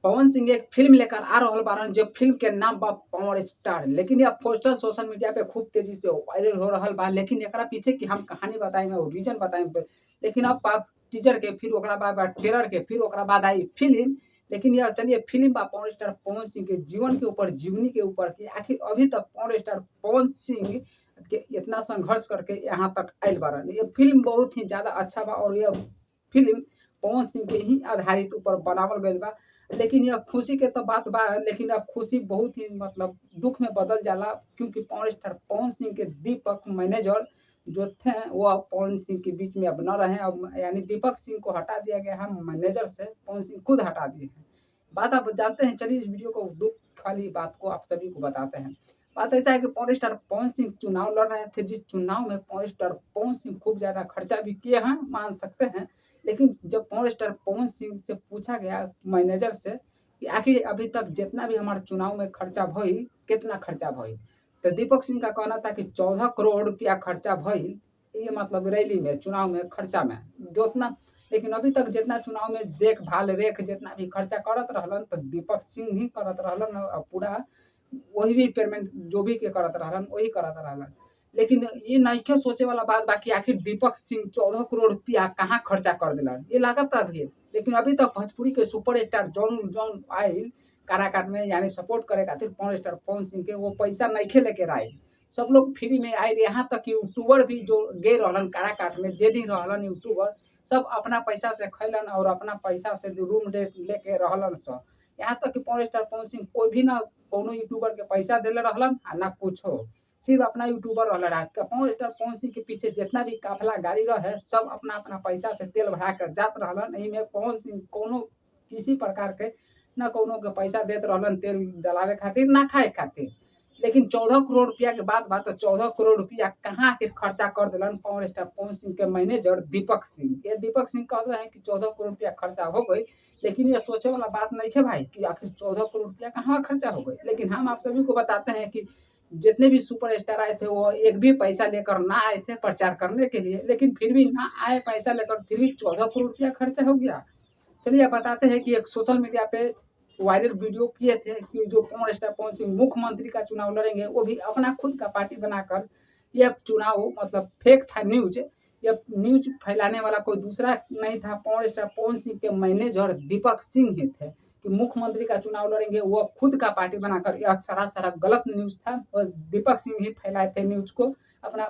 पवन सिंह एक फिल्म लेकर आ रहल बारन, जो फिल्म के नाम बा पावर स्टार। लेकिन यह पोस्टर सोशल मीडिया पे खूब तेजी से वायरल हो रहल बा। लेकिन एकरा पीछे की हम कहानी बताएंगे और रीजन बताएंगे। लेकिन अब टीजर के, फिर ओकरा बाद ट्रेलर के, फिर ओकरा बाद आई फिल्म। लेकिन यह चलिए फिल्म बा पावर स्टार पवन सिंह के जीवन के ऊपर, जीवनी के ऊपर कि आखिर अभी तक पावर स्टार पवन सिंह के इतना संघर्ष करके यहाँ तक आयल बारन। ये फिल्म बहुत ही ज्यादा अच्छा बा और यह फिल्म पवन सिंह के ही आधारित ऊपर बनावल गईल बा। लेकिन यह खुशी के तो बात बा, लेकिन यह खुशी बहुत ही मतलब दुख में बदल जाला, क्योंकि पावर स्टार पवन सिंह के दीपक मैनेजर जो थे वो अब पवन सिंह के बीच में अब न रहे। अब यानी दीपक सिंह को हटा दिया गया है मैनेजर से, पवन सिंह खुद हटा दिए हैं। बात आप जानते हैं। चलिए इस वीडियो को दुख वाली बात को आप सभी को बताते हैं। बात ऐसा है कि पावर स्टार पवन सिंह चुनाव लड़ रहे थे, जिस चुनाव में पावर स्टार पवन सिंह खूब ज्यादा खर्चा भी किए हैं, मान सकते हैं। लेकिन जब पावर स्टार पवन सिंह से पूछा गया मैनेजर से कि आखिर अभी तक जितना भी हमारे चुनाव में खर्चा भइल, कितना खर्चा भइल, तो दीपक सिंह का कहना था कि 14 करोड़ रुपया खर्चा भइल। ये मतलब रैली में, चुनाव में खर्चा में जो उतना। लेकिन अभी तक जितना चुनाव में देखभाल रेख जितना भी खर्चा करत रहलन, तो दीपक सिंह ही करत रहलन और पूरा वही भी पेमेंट जो भी के करत रहलन वही करत रहलन। लेकिन ये नइखे सोचे वाला बात बा कि आखिर दीपक सिंह 14 करोड़ रुपया कहाँ खर्चा कर दिलन, ये लागत भी। लेकिन अभी तक भोजपुरी के सुपर स्टार जौन जौन आयल काराकाट में, यानी सपोर्ट करे खातिर पावर स्टार पवन सिंह के, वो पैसा नइखे लेके आयल। सब लोग फ्री में आयल। यहाँ तक यूट्यूबर भी जो गे रहलन काराकाट में, जे दिन रहलन यूट्यूबर, सब अपना पैसा से खैलन और अपना पैसा से रूम रेट लेके रहलन सब। यहाँ तक कि पावर स्टार पवन सिंह कोई भी ना कोनो यूट्यूबर के पैसा देले रहलन आ ना कुछ हो, सिर्फ अपना यूट्यूबर रहलन। पावर स्टार पवन सिंह के पीछे जितना भी काफिला गाड़ी रहे, सब अपना अपना पैसा से तेल भरा कर जात रहलन। एही में पवन सिंह कोनो किसी प्रकार के ना कोनो के पैसा देत रहलन तेल डलावे खातिर, ना खाए खातिर। लेकिन 14 करोड़ रुपया के बात 14 करोड़ रुपया कहाँ आखिर खर्चा कर दिलन पावर स्टार पवन सिंह के मैनेजर दीपक सिंह। ये दीपक सिंह कह रहे हैं कि 14 करोड़ रुपया खर्चा हो गई। लेकिन ये सोचे वाला बात नहीं है भाई कि आखिर 14 करोड़ रुपया कहाँ खर्चा हो गई। लेकिन हम आप सभी को बताते हैं कि जितने भी सुपर स्टार आए थे वो एक भी पैसा लेकर ना आए थे प्रचार करने के लिए, लेकिन फिर भी ना आए पैसा लेकर, फिर भी 14 करोड़ रुपया खर्चा हो गया। चलिए बताते हैं कि एक सोशल मीडिया पे वायरल वीडियो किए थे कि जो पावर स्टार पवन सिंह मुख्यमंत्री का चुनाव लड़ेंगे, वो भी अपना खुद का पार्टी बनाकर। यह चुनाव मतलब फेक था न्यूज। यह न्यूज फैलाने वाला कोई दूसरा नहीं था, पावर स्टार पवन सिंह के मैनेजर दीपक सिंह ही थे कि मुख्यमंत्री का चुनाव लड़ेंगे। वो खुद का पार्टी बनाकर, यह सरासर गलत न्यूज था और दीपक सिंह ही फैलाए थे न्यूज को अपना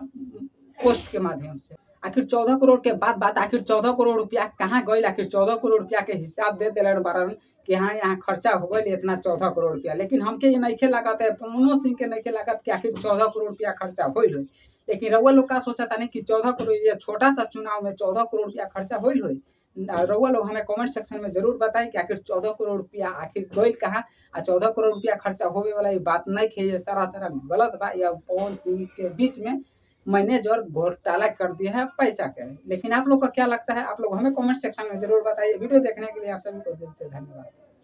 पोस्ट के माध्यम से। आखिर 14 करोड़ के बात आखिर 14 करोड़ रुपया कहाँ गई, आखिर 14 करोड़ रुपया के हिसाब दे दिलन बारन कि हाँ यहाँ खर्चा हो गई इतना 14 करोड़ रुपया। लेकिन हमके ये नहीं लागत है, पवन सिंह के नहीं लागत कि आखिर 14 करोड़ रुपया खर्चा होइल होई। लेकिन रउआ लोग का सोचा था नहीं कि 14 करोड़, ये छोटा सा चुनाव में 14 करोड़ रुपया खर्चा होइल होई। रउआ लोग हमें कमेंट सेक्शन में जरूर बताएं कि आखिर 14 करोड़ रुपया आखिर गई कहाँ। 14 करोड़ रुपया खर्चा होवे वाला ये बात नहीं है, ये सरासर गलत बा। या पवन सिंह के बीच में मैनेजर घोटाला कर दिया है पैसा के। लेकिन आप लोग का क्या लगता है, आप लोग हमें कमेंट सेक्शन में जरूर बताइए। वीडियो देखने के लिए आप सभी को दिल से धन्यवाद।